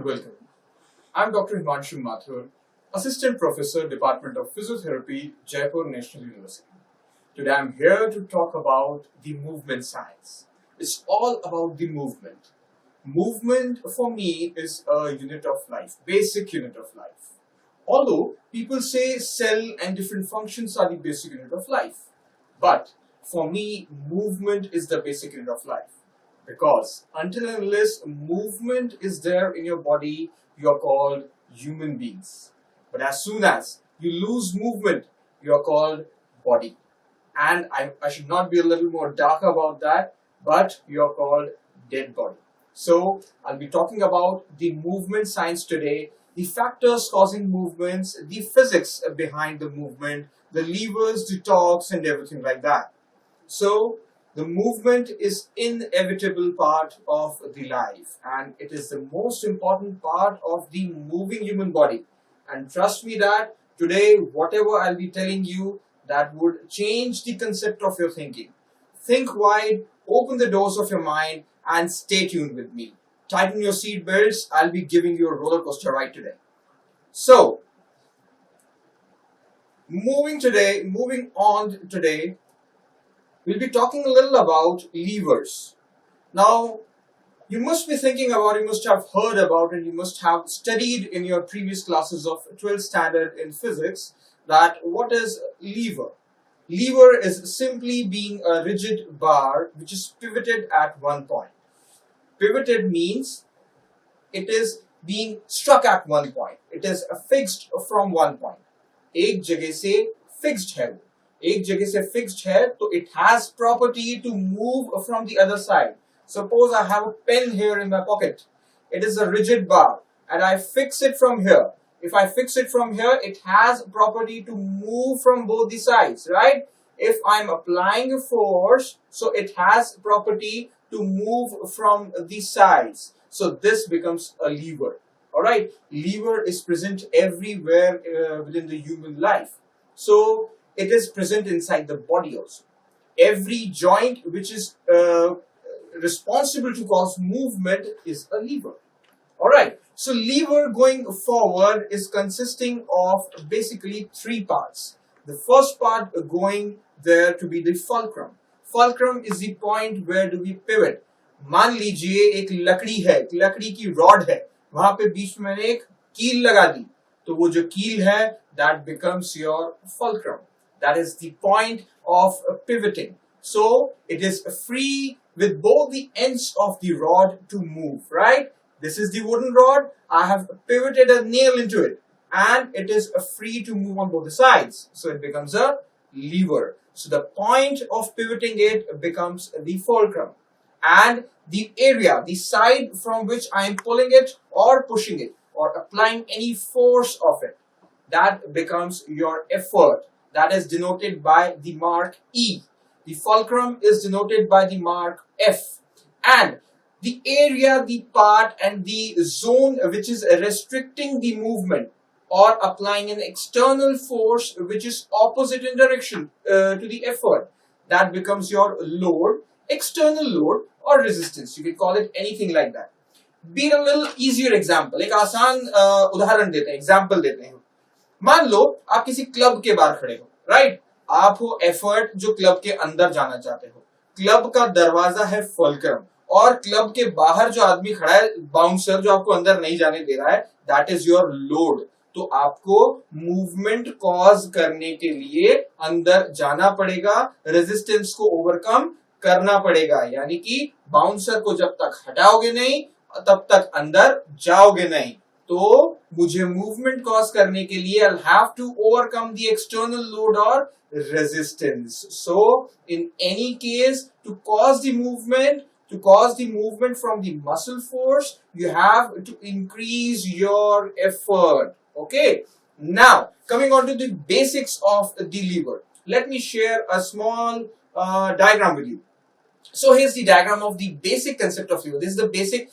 and welcome. I'm Dr. Himanshu Mathur, Assistant Professor, Department of Physiotherapy, Jaipur National University. Today I'm here to talk about the movement science. It's all about the movement. Movement for me is a unit of life, basic unit of life. Although people say cell and different functions are the basic unit of life. But for me, movement is the basic unit of life. Because until and unless movement is there in your body, you are called human beings. But as soon as you lose movement, you are called body. And I should not be a little more dark about that, but you are called dead body. So I'll be talking about the movement science today, the factors causing movements, the physics behind the movement, the levers, the torques, and everything like that. So the movement is inevitable part of the life, and it is the most important part of the moving human body. And trust me that today, whatever I'll be telling you, that would change the concept of your thinking. Think wide, open the doors of your mind, and stay tuned with me. Tighten your seat belts. I'll be giving you a roller coaster ride today. So, moving on today, we'll be talking a little about levers. Now, you must be thinking about, you must have heard about, and you must have studied in your previous classes of 12th standard in physics that what is lever? Lever is simply being a rigid bar which is pivoted at one point. Pivoted means it is being struck at one point. It is fixed from one point. एक जगह से fixed है वो. एक जगह से fixed है तो it has property to move from the other side. Suppose I have a pen here in my pocket. It is a rigid bar and I fix it from here. If I fix it from here, it has property to move from both the sides, right? If I'm applying a force, so it has property to move from the sides. So this becomes a lever. Alright, lever is present everywhere within the human life. So it is present inside the body also. Every joint which is responsible to cause movement is a lever. Alright, so lever going forward is consisting of basically three parts. The first part going there to be the fulcrum. Fulcrum is the point where do we pivot. मान लीजिए एक लकड़ी है, एक लकड़ी की rod है, वहां पे बीच में एक कील लगा दी, तो वो जो कील है, that becomes your fulcrum. That is the point of pivoting. So it is free with both the ends of the rod to move, right? This is the wooden rod. I have pivoted a nail into it and it is free to move on both the sides. So it becomes a lever. So the point of pivoting it becomes the fulcrum. And the area, the side from which I am pulling it or pushing it or applying any force of it, that becomes your effort. That is denoted by the mark E. The fulcrum is denoted by the mark F. And the area, the part and the zone which is restricting the movement or applying an external force which is opposite in direction to the effort, that becomes your load, external load or resistance. You can call it anything like that. Be a little easier example. एक आसान उदाहरण देते हैं, example देते हैं. मान लो आप किसी क्लब के बाहर खड़े हो, राइट? आप हो एफर्ट जो क्लब के अंदर जाना चाहते हो. क्लब का दरवाजा है फुलक्रम और क्लब के बाहर जो आदमी खड़ा है, बाउंसर जो आपको अंदर नहीं जाने दे रहा है, दैट इज योर लोड. तो आपको मूवमेंट कॉज करने के लिए अंदर जाना पड़ेगा, रेजिस्टेंस को ओवरकम करना पड़ेगा. यानी कि बाउंसर को जब तक हटाओगे नहीं तब तक अंदर जाओगे नहीं. तो मुझे मूवमेंट कॉज करने के लिए I'll have to overcome the external load or resistance. So in any case, to cause the movement from the muscle force, you have to increase your effort. Okay. Now coming on to the basics of the lever. Let me share a small diagram with you. So here's the diagram of the basic concept of lever. This is the basic,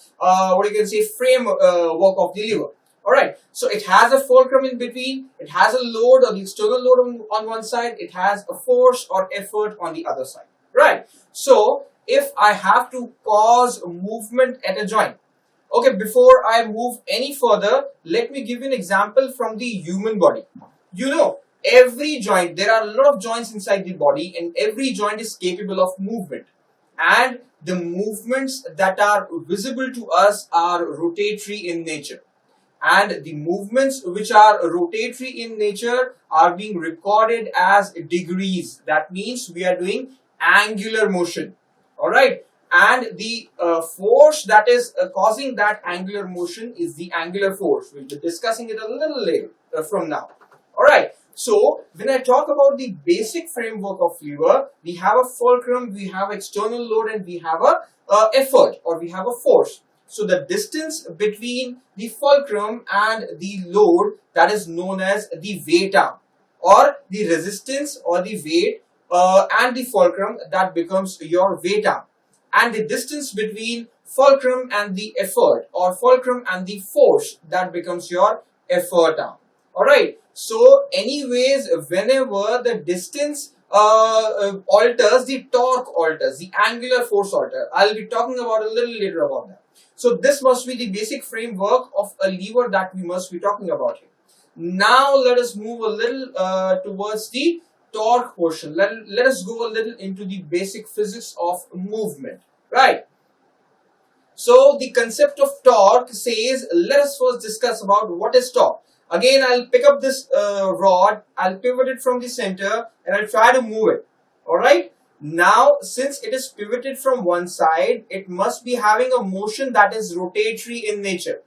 framework of the lever. Alright, so it has a fulcrum in between, it has a load or the external load on one side, it has a force or effort on the other side. Right, so if I have to cause movement at a joint, Okay, before I move any further, let me give you an example from the human body. You know, every joint, there are a lot of joints inside the body, and every joint is capable of movement. And the movements that are visible to us are rotatory in nature. And the movements which are rotatory in nature are being recorded as degrees. That means we are doing angular motion. All right. And the force that is causing that angular motion is the angular force. We'll be discussing it a little later from now. All right. So when I talk about the basic framework of lever, we have a fulcrum, we have external load, and we have a effort, or we have a force. So the distance between the fulcrum and the load, that is known as the weight arm, or the resistance or the weight and the fulcrum, that becomes your weight arm. And the distance between fulcrum and the effort, or fulcrum and the force, that becomes your effort arm. Alright, so anyways, whenever the distance alters, the torque alters, the angular force alters. I'll be talking about a little later about that. So this must be the basic framework of a lever that we must be talking about here. Now let us move a little towards the torque portion. Let us go a little into the basic physics of movement, right? So the concept of torque says, let us first discuss about what is torque. Again, I'll pick up this rod, I'll pivot it from the center, and I'll try to move it. Alright? Now, since it is pivoted from one side, it must be having a motion that is rotatory in nature.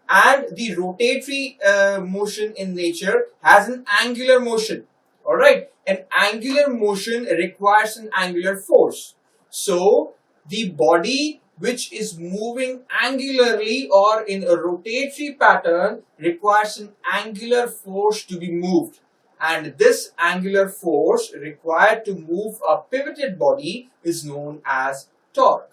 And the rotatory motion in nature has an angular motion. Alright? An angular motion requires an angular force. So, the body which is moving angularly or in a rotatory pattern requires an angular force to be moved. And this angular force required to move a pivoted body is known as torque.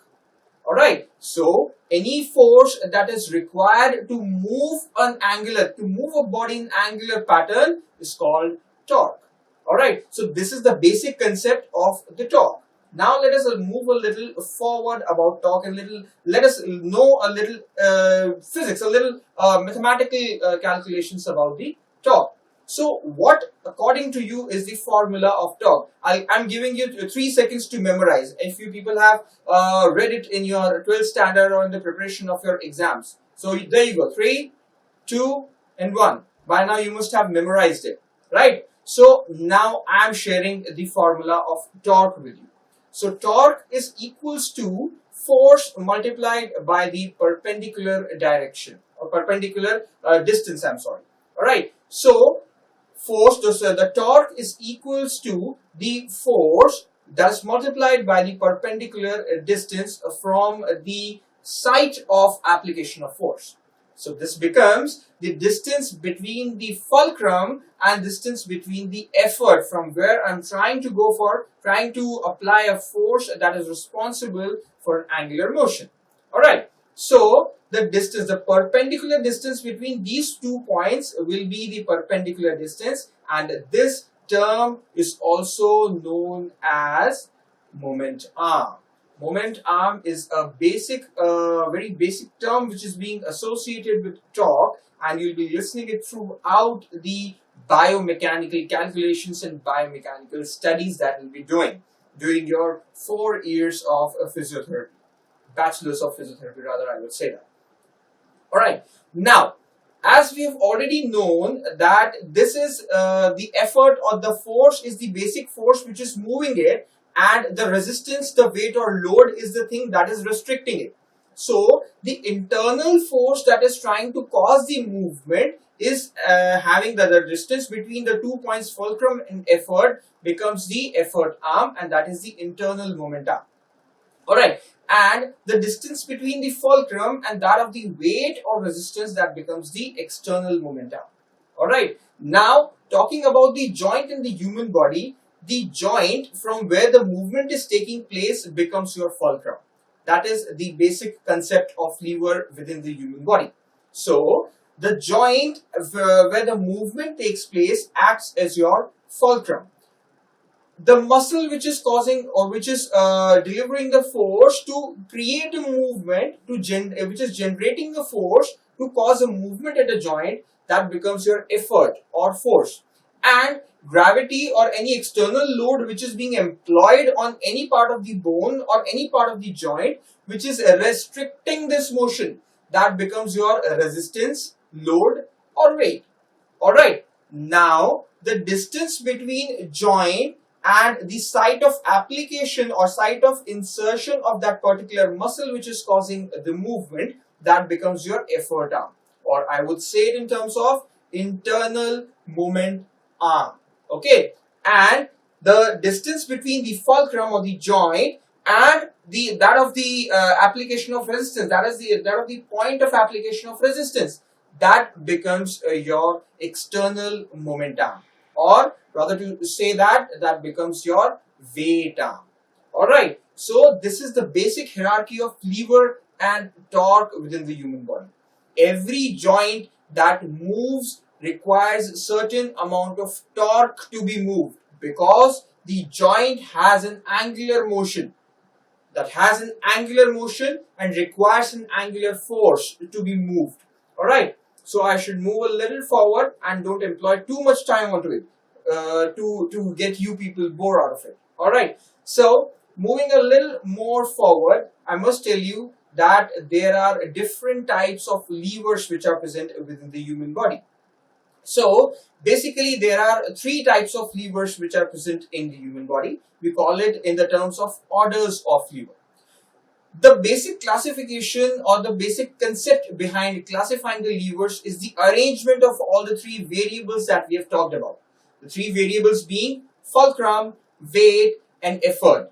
Alright, so any force that is required to move a body in angular pattern is called torque. Alright, so this is the basic concept of the torque. Now let us move a little forward about torque, and let us know a little physics, a little mathematical calculations about the torque. So what, according to you, is the formula of torque? I'm giving you 3 seconds to memorize. If you people have read it in your 12th standard or in the preparation of your exams. So there you go, 3, 2, and 1. By now you must have memorized it, right? So now I'm sharing the formula of torque with you. So torque is equals to force multiplied by the perpendicular direction, or perpendicular distance, I'm sorry. Alright, so force, so the torque is equals to the force that's multiplied by the perpendicular distance from the site of application of force. So this becomes the distance between the fulcrum and distance between the effort from where I'm trying to apply a force that is responsible for an angular motion. Alright, so the distance, the perpendicular distance between these 2 points will be the perpendicular distance, and this term is also known as moment arm. Moment arm is a basic, very basic term which is being associated with torque, and you'll be listening it throughout the biomechanical calculations and biomechanical studies that you'll be doing during your 4 years of physiotherapy, bachelor's of physiotherapy rather, I would say that. Alright, now as we have already known that this is the effort, or the force is the basic force which is moving it, and the resistance, the weight or load is the thing that is restricting it. So the internal force that is trying to cause the movement is having the distance between the 2 points fulcrum and effort becomes the effort arm, and that is the internal moment arm. Alright, and the distance between the fulcrum and that of the weight or resistance, that becomes the external moment arm. Alright, now talking about the joint in the human body, the joint from where the movement is taking place becomes your fulcrum. That is the basic concept of lever within the human body. So the joint where the movement takes place acts as your fulcrum. the muscle which is causing or which is delivering the force to create a movement which is generating the force to cause a movement at a joint, that becomes your effort or force. And gravity or any external load which is being employed on any part of the bone or any part of the joint which is restricting this motion, that becomes your resistance, load or weight. Alright, now the distance between joint and the site of application or site of insertion of that particular muscle which is causing the movement, that becomes your effort arm, or I would say it in terms of internal moment arm. Okay, and the distance between the fulcrum or the joint and that of the application of resistance, that of the point of application of resistance, that becomes your external moment arm, or rather to say that becomes your weight arm. Alright, so this is the basic hierarchy of lever and torque within the human body. Every joint that moves requires certain amount of torque to be moved, because the joint has an angular motion, and requires an angular force to be moved. Alright, so I should move a little forward and don't employ too much time onto it to get you people bored out of it. Alright, so moving a little more forward, I must tell you that there are different types of levers which are present within the human body. So basically there are three types of levers which are present in the human body. We call it in the terms of orders of lever. The basic classification or the basic concept behind classifying the levers is the arrangement of all the three variables that we have talked about. The three variables being fulcrum, weight and effort.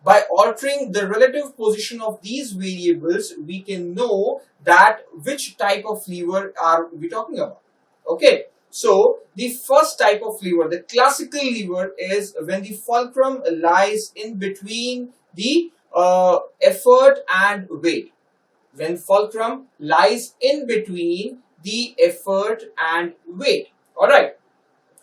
By altering the relative position of these variables, we can know that which type of lever are we talking about. Okay, so the first type of lever, the classical lever, is when the fulcrum lies in between the effort and weight. When fulcrum lies in between the effort and weight. Alright,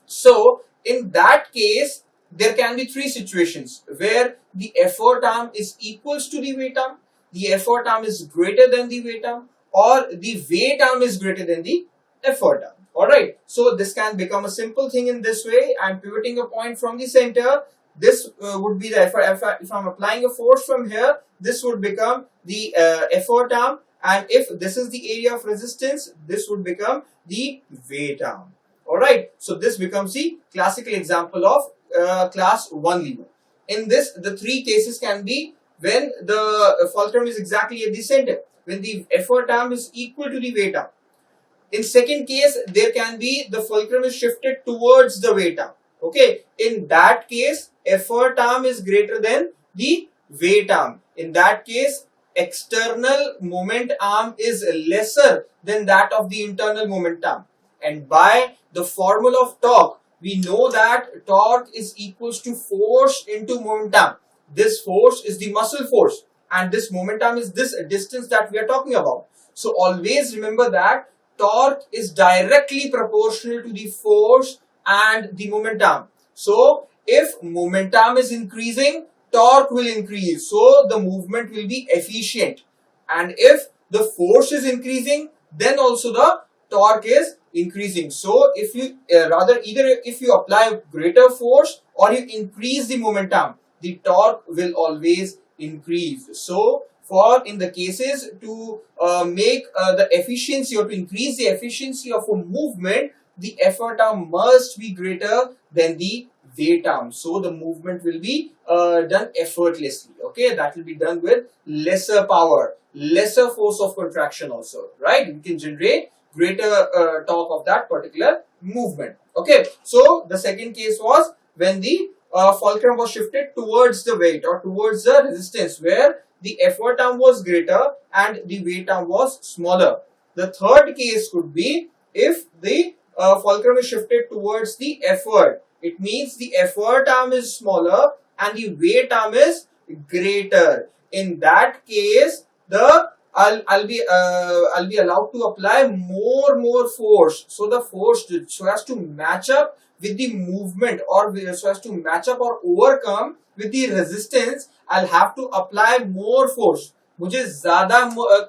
so in that case there can be three situations where the effort arm is equals to the weight arm, the effort arm is greater than the weight arm, or the weight arm is greater than the effort arm. Alright, so this can become a simple thing in this way. I'm pivoting a point from the center. This would be the effort. If I'm applying a force from here, this would become the effort arm, and if this is the area of resistance, this would become the weight arm. Alright, so this becomes the classical example of class 1 lever. In this, the three cases can be when the fulcrum is exactly at the center, when the effort arm is equal to the weight arm. In second case, there can be the fulcrum is shifted towards the weight arm. Okay, in that case, effort arm is greater than the weight arm. In that case, external moment arm is lesser than that of the internal moment arm. And by the formula of torque, we know that torque is equals to force into momentum. This force is the muscle force, and this momentum is this distance that we are talking about. So always remember that torque is directly proportional to the force and the momentum. So if momentum is increasing, torque will increase, so the movement will be efficient. And if the force is increasing, then also the torque is increasing. So if you either if you apply greater force or you increase the momentum, the torque will always increase. So for in the cases to make the efficiency or to increase the efficiency of a movement, the effort arm must be greater than the weight arm. So the movement will be done effortlessly. Okay, that will be done with lesser power, lesser force of contraction also, right? We can generate greater torque of that particular movement. Okay, so the second case was when the fulcrum was shifted towards the weight or towards the resistance, where the effort arm was greater and the weight arm was smaller. The third case could be if the fulcrum is shifted towards the effort. It means the effort arm is smaller and the weight arm is greater. In that case, the I'll be allowed to apply more force. So the force so as to match up with the movement, or so as to match up or overcome with the resistance, I'll have to apply more force. मुझे ज्यादा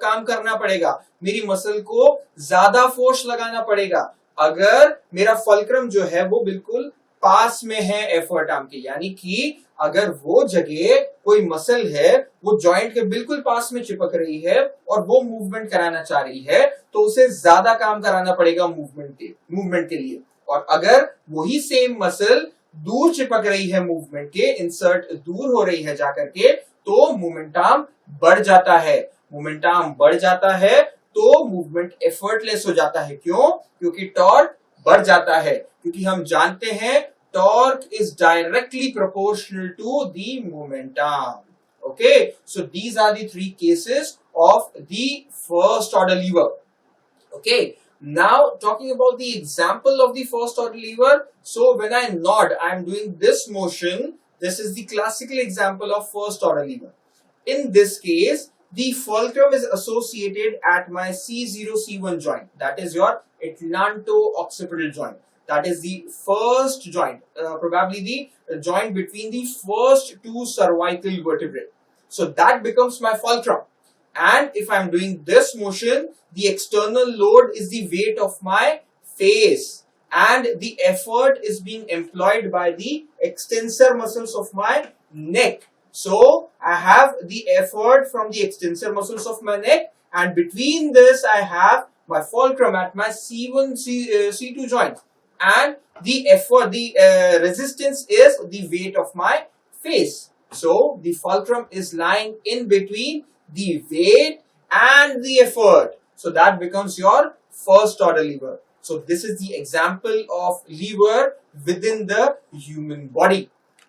काम करना पड़ेगा, मेरी muscle को ज्यादा force लगाना पड़ेगा अगर मेरा फल्क्रम जो है वो बिल्कुल पास में है एफर्ट आर्म के। यानी कि अगर वो जगह कोई मसल है वो जॉइंट के बिल्कुल पास में चिपक रही है और वो मूवमेंट कराना चाह रही है, तो उसे ज्यादा काम कराना पड़ेगा मूवमेंट के लिए। और अगर वही सेम मसल दूर चिपक रही है मूवमेंट के, इंसर्ट दूर हो रही है जाकर के, तो मोमेंटम बढ़ जाता है। मोमेंटम बढ़ जाता है तो मूवमेंट एफर्टलेस हो जाता है। क्यों? क्योंकि टॉर्क बढ़ जाता है, क्योंकि हम जानते हैं torque is directly proportional to the momentum. Okay, so these are the three cases of the first order lever. Okay, now talking about the example of the first order lever. So when I nod, I am doing this motion. This is the classical example of first order lever. In this case, the fulcrum is associated at my C0 C1 joint. That is your atlanto-occipital joint. That is the first joint, probably the joint between the first two cervical vertebrae. So that becomes my fulcrum. And if I am doing this motion, the external load is the weight of my face, and the effort is being employed by the extensor muscles of my neck. So I have the effort from the extensor muscles of my neck, and between this I have my fulcrum at my C1 C2 joint, and the effort, the resistance is the weight of my face. So the fulcrum is lying in between the weight and the effort. So that becomes your first order lever. So this is the example of lever within the human body.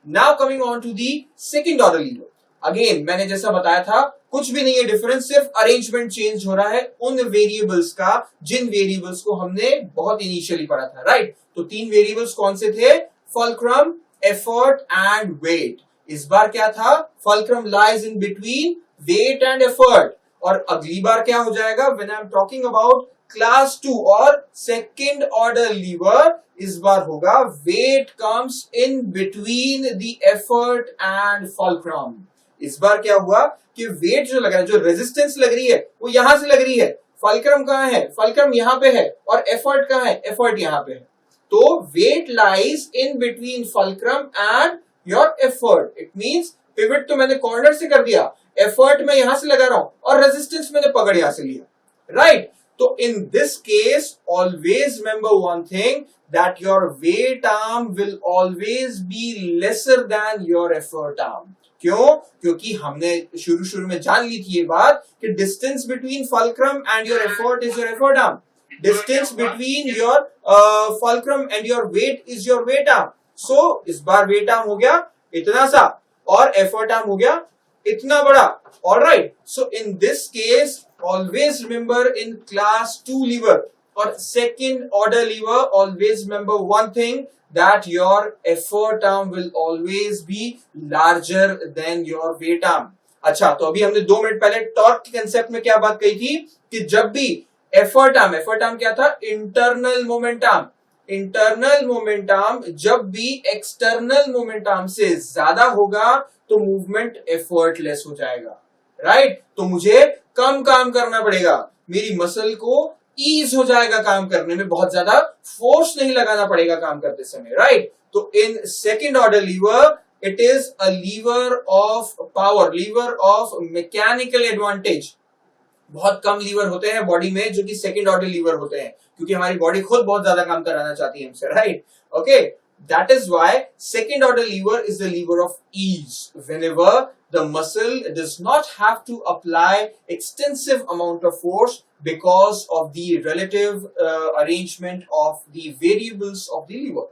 Now coming on to the second order lever. Again, मैंने जैसा बताया था कुछ भी नहीं है difference, सिर्फ arrangement change हो रहा है उन वेरिएबल्स का जिन वेरिएबल्स को हमने बहुत इनिशियली पढ़ा था, राइट? तो तीन वेरिएबल्स कौन से थे? Fulcrum, effort and weight. इस बार क्या था? Fulcrum lies in between weight and effort. और अगली बार क्या हो जाएगा? When I am talking about class 2 और सेकेंड ऑर्डर लीवर, इस बार होगा weight comes in between the effort and fulcrum. इस बार क्या हुआ कि वेट जो लग रहा है, जो रेजिस्टेंस लग रही है, वो यहां से लग रही है। फल्क्रम कहां है? फल्क्रम यहां पे है। और एफर्ट कहां है? एफर्ट यहां पे है। तो weight lies in between fulcrum and your effort. It means pivot तो मैंने कॉर्नर से कर दिया, एफर्ट मैं यहां से लगा रहा हूं और रेजिस्टेंस मैंने पकड़ यहां से लिया, राइट? तो इन this case always remember one thing, that your weight arm will always be lesser then your effort arm. क्यों? क्योंकि हमने शुरू में जान ली थी ये बात कि distance between fulcrum and your effort is your effort arm, distance between your fulcrum and your weight is your weight arm. So इस बार वेट आर्म हो गया इतना सा और एफर्ट आर्म हो गया इतना बड़ा। Alright, so in this case always remember in class 2 lever or second order lever, always remember one thing, that your effort arm will always be larger than your weight arm. अच्छा, तो अभी हमने 2 minute पहले torque के concept में क्या बात कही थी कि जब भी एफर्ट आर्म क्या था? Internal momentum. इंटरनल मोमेंटम जब भी एक्सटर्नल मोमेंटम से ज्यादा होगा तो मूवमेंट एफर्टलेस हो जाएगा, राइट? तो मुझे कम काम करना पड़ेगा, मेरी मसल को ईज हो जाएगा काम करने में, बहुत ज्यादा फोर्स नहीं लगाना पड़ेगा काम करते समय, राइट? तो in second order lever, it is a lever of power, lever of mechanical advantage. बहुत कम लीवर होते हैं बॉडी में जो कि सेकेंड ऑर्डर लीवर होते हैं, क्योंकि हमारी बॉडी खुद बहुत ज्यादा काम कराना चाहती है हमसे, right? Okay, that is why second order lever is the lever of ease. Whenever the muscle does not have to apply extensive amount of force because of the relative arrangement of the variables of the lever.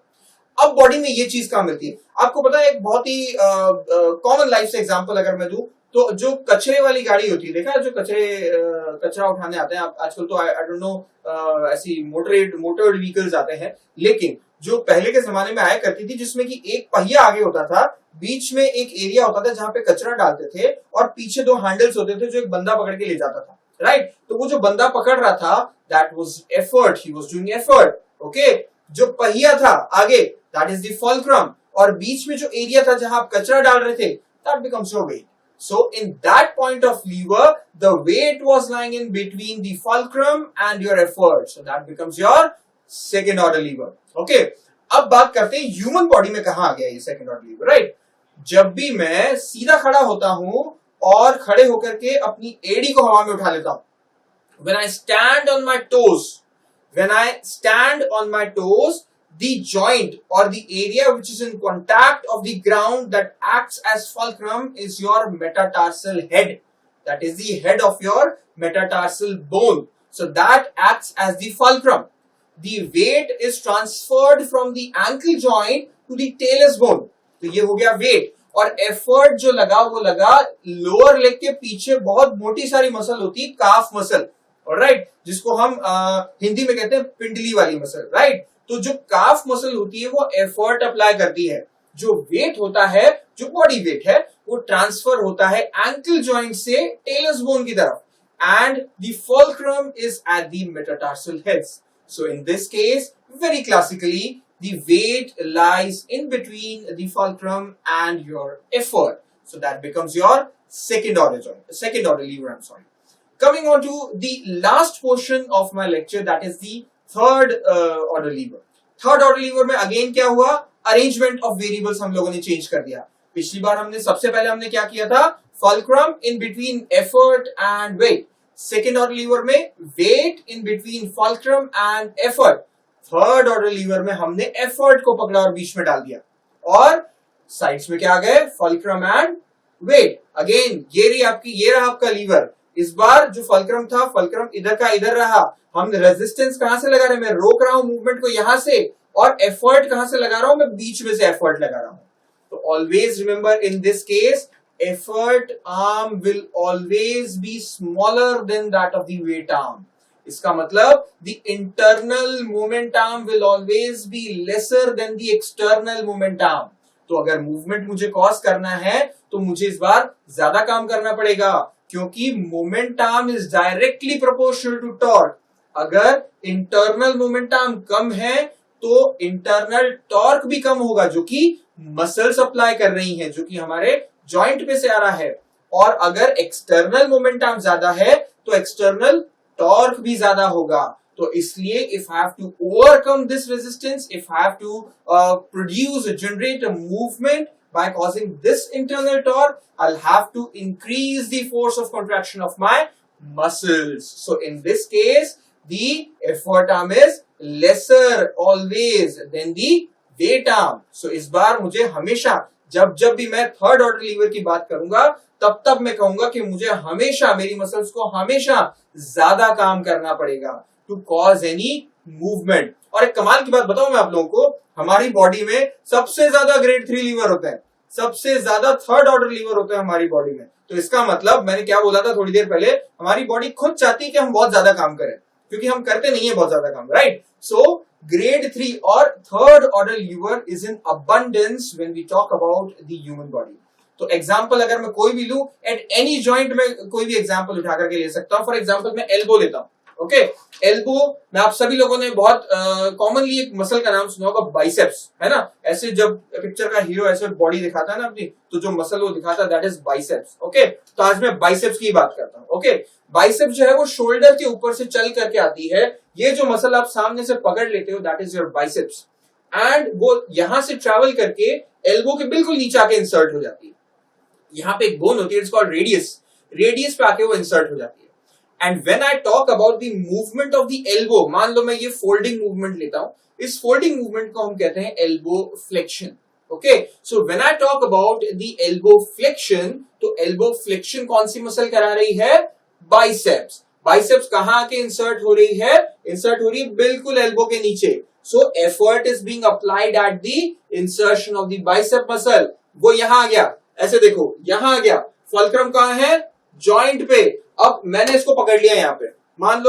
अब body में ये चीज कहाँ मिलती है? आपको पता है, एक बहुत ही कॉमन लाइफ से एग्जांपल अगर मैं दूं तो जो कचरे वाली गाड़ी होती है, देखा जो कचरा उठाने आते हैं आजकल, तो आई डोंट नो ऐसी मोटर्ड व्हीकल्स आते हैं, लेकिन जो पहले के जमाने में आया करती थी जिसमें कि एक पहिया आगे होता था, बीच में एक एरिया होता था जहां पे कचरा डालते थे और पीछे 2 हैंडल्स होते थे जो एक बंदा पकड़ के ले जाता था, राइट? तो वो जो बंदा पकड़ रहा था, that was effort, he was doing effort, okay? जो पहिया था आगे, दैट इज द फुलक्रम, और बीच में जो एरिया था जहां आप कचरा डाल रहे थे, that becomes your weight. So in that point of lever, the weight was lying in between the fulcrum and your effort. So that becomes your second order lever. Okay. अब बात करते हैं ह्यूमन बॉडी में कहां आ गया ये second order liver, right? जब भी मैं सीधा खड़ा होता हूं और खड़े होकर के अपनी एड़ी को हवा में उठा लेता हूं, when I stand on my toes, when I stand on my toes, the joint or the area which is in contact of the ground that acts as fulcrum is your metatarsal head. That is the head of your metatarsal bone. So that acts as the fulcrum. The weight is transferred from the ankle joint to the talus bone. तो ये हो गया weight. और effort जो लगा वो लगा lower leg के पीछे बहुत मोटी सारी मसल होती है, काफ मसल, ऑलराइट, जिसको हम हिंदी में कहते हैं पिंडली वाली मसल, राइट? तो जो काफ मसल होती है वो एफर्ट अप्लाई करती है. जो वेट होता है, जो बॉडी वेट है, वो ट्रांसफर होता है एंकल जॉइंट से टेलस बोन की तरफ, and the fulcrum is at the metatarsal heads. So in this case, very classically, the weight lies in between the fulcrum and your effort. So that becomes your second order joint, second order lever, I am sorry. Coming on to the last portion of my lecture, that is the third order lever. Third order lever में again क्या हुआ? Arrangement of variables हम लोगों ने change कर दिया. पिछली बार हमने सबसे पहले हमने क्या किया था? Fulcrum in between effort and weight. Second order lever में weight in between fulcrum and effort. Third order lever में हमने effort को पकड़ा और बीच में डाल दिया. और sides में क्या आ गए? Fulcrum and weight. Again ये रहा आपका लीवर. इस बार जो फुलक्रम था, फुलक्रम इधर का इधर रहा. हम रेजिस्टेंस कहां से लगा रहे हैं? मैं रोक रहा हूं मूवमेंट को यहां से, और एफर्ट कहां से लगा रहा हूं? मैं बीच में से एफर्ट लगा रहा हूं. तो always remember, in this case effort arm will always be smaller than that of the weight arm. इसका मतलब the internal movement arm will always be lesser than the external movement arm. तो अगर movement मुझे cause करना है तो मुझे इस बार ज्यादा काम करना पड़ेगा, क्योंकि moment arm is directly proportional to torque. अगर इंटरनल मोमेंट आर्म कम है तो इंटरनल टॉर्क भी कम होगा, जो कि मसल सप्लाई कर रही है, जो कि हमारे जॉइंट पे से आ रहा है. और अगर एक्सटर्नल मोमेंट आर्म ज्यादा है तो एक्सटर्नल टॉर्क भी ज्यादा होगा. तो इसलिए if I have to overcome this resistance, if I have to produce generate a movement by causing this internal torque, I'll have to increase the force of contraction of my muscles. So in this case, the effort arm is lesser always than the weight arm. So इस बार मुझे हमेशा जब भी मैं third order liver की बात करूंगा, तब मैं कहूंगा कि मुझे हमेशा मेरी मसल्स को हमेशा ज्यादा काम करना पड़ेगा टू कॉज एनी मूवमेंट. और एक कमाल की बात बताऊं मैं आप लोगों को, हमारी बॉडी में सबसे ज्यादा ग्रेड 3 लीवर होते हैं, सबसे ज्यादा थर्ड ऑर्डर लीवर होते हैं हमारी बॉडी में. तो इसका मतलब मैंने क्या बोला था थोड़ी देर पहले, हमारी बॉडी खुद चाहती है कि हम बहुत ज्यादा काम करें, क्योंकि हम करते नहीं है बहुत ज्यादा काम, राइट? सो ग्रेड 3 और third order lever is in abundance when we talk about the human body. तो एग्जाम्पल अगर मैं कोई भी लू, एट एनी जॉइंट में कोई भी एग्जाम्पल उठा करके ले सकता हूं. फॉर एग्जाम्पल मैं एल्बो लेता हूं. ओके, एल्बो में आप सभी लोगों ने बहुत कॉमनली एक मसल का नाम सुना होगा, बाइसेप्स, है ना? ऐसे जब पिक्चर का हीरो ऐसे बॉडी दिखाता है ना अपनी, तो जो मसल वो दिखाता है दैट इज बाइसेप्स. ओके, तो आज मैं बाइसेप्स की बात करता हूं. ओके, बाइसेप्स जो है वो शोल्डर के ऊपर से चल करके आती है. ये जो मसल आप सामने से पकड़ लेते हो that is your biceps, and वो यहां से ट्रेवल करके एल्बो के बिल्कुल नीचे आके इंसर्ट हो जाती है. यहाँ पे एक बोन होती है, इट्स कॉल्ड रेडियस. रेडियस पे आके वो इंसर्ट हो जाती है. And when I talk about the movement of the elbow, मान लो मैं ये folding movement लेता हूं, इस folding movement को हम कहते हैं elbow flexion. Okay, so when I talk about the elbow flexion, तो elbow flexion कौन सी मसल करा रही है? Biceps. Biceps कहाँ आके insert हो रही है? Insert हो रही है बिल्कुल elbow के नीचे. So effort is being applied at the insertion of the bicep muscle. वो यहां आ गया, ऐसे देखो यहां आ गया. fulcrum कहाँ है? जॉइंट पे. अब मैंने इसको पकड़ लिया यहाँ पे, मान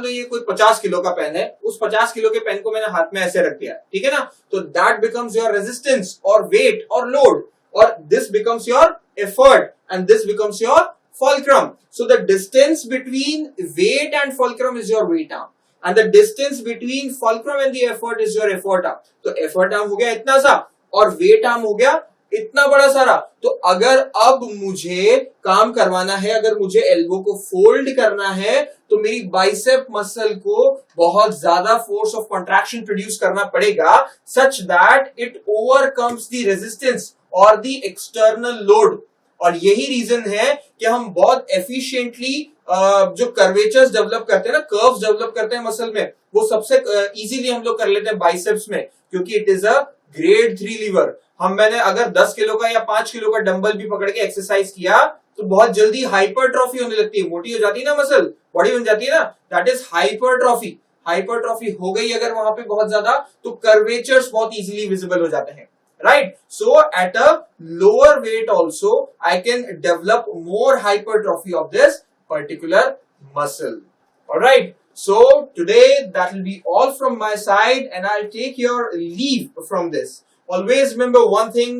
लो ये कोई 50 किलो का पेन है, उस 50 किलो के पेन को मैंने हाथ में ऐसे रख दिया, ठीक है ना? तो दैट बिकम्स योर रेजिस्टेंस और वेट और लोड, और this becomes your effort and this becomes your fulcrum. So the distance between weight and fulcrum is your weight arm, and the distance between fulcrum and the effort is your effort arm. तो effort arm हो गया इतना सा और weight arm हो गया इतना बड़ा सारा. तो अगर अब मुझे काम करवाना है, अगर मुझे एल्बो को फोल्ड करना है, तो मेरी बाइसेप मसल को बहुत ज्यादा फोर्स ऑफ कंट्रैक्शन प्रोड्यूस करना पड़ेगा, such that it overcomes the resistance और द एक्सटर्नल लोड. और यही रीजन है कि हम बहुत एफिशिएंटली जो कर्वेचर्स डेवलप करते हैं ना, कर्व्स डेवलप करते हैं मसल में, वो सबसे इजीली हम लोग कर लेते हैं बाइसेप्स में, क्योंकि it is a grade 3 lever. मैंने अगर 10 किलो का या 5 किलो का डंबल भी पकड़ के एक्सरसाइज किया तो बहुत जल्दी हाइपरट्रॉफी होने लगती है, मोटी हो जाती है ना मसल, बॉडी बन जाती है ना, दैट इज हाइपरट्रॉफी. हाइपरट्रॉफी हो गई अगर वहां पे बहुत ज्यादा, तो कर्वेचर्स बहुत इजीली विजिबल हो जाते हैं, right? So at a lower weight also I can develop more hypertrophy of this particular muscle. All right, so today that will be all from my side and I'll take your leave from this. Always remember one thing,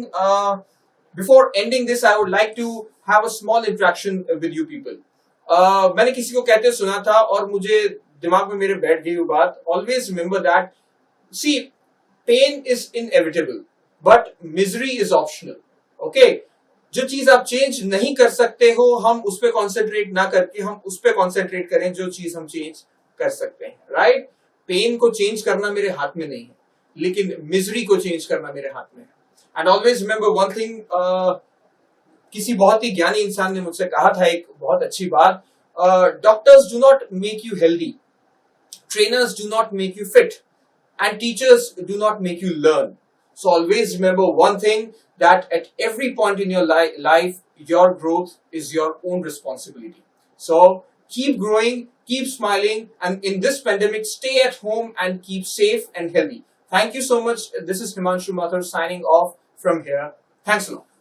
before ending this I would like to have a small interaction with you people. मैंने किसी को कहते सुना था और मुझे दिमाग में मेरे बैठ गई वो बात. Always remember that, see, pain is inevitable but misery is optional. Okay, जो चीज आप चेंज नहीं कर सकते हो, हम उस पे कॉन्सेंट्रेट ना करके हम उस पे कॉन्सेंट्रेट करें जो चीज हम चेंज कर सकते हैं, राइट? पेन को चेंज करना मेरे हाथ में नहीं है, लेकिन मिजरी को चेंज करना मेरे हाथ में है. And always remember one thing, किसी बहुत ही ज्ञानी इंसान ने मुझसे कहा था एक बहुत अच्छी बात, doctors do not make you healthy, trainers do not make you fit, and teachers do not make you learn. So always remember one thing, that at every point in your life, your growth is your own responsibility. So keep growing, keep smiling, and in this pandemic, stay at home and keep safe and healthy. Thank you so much. This is Himanshu Mathur signing off from here. Thanks a lot.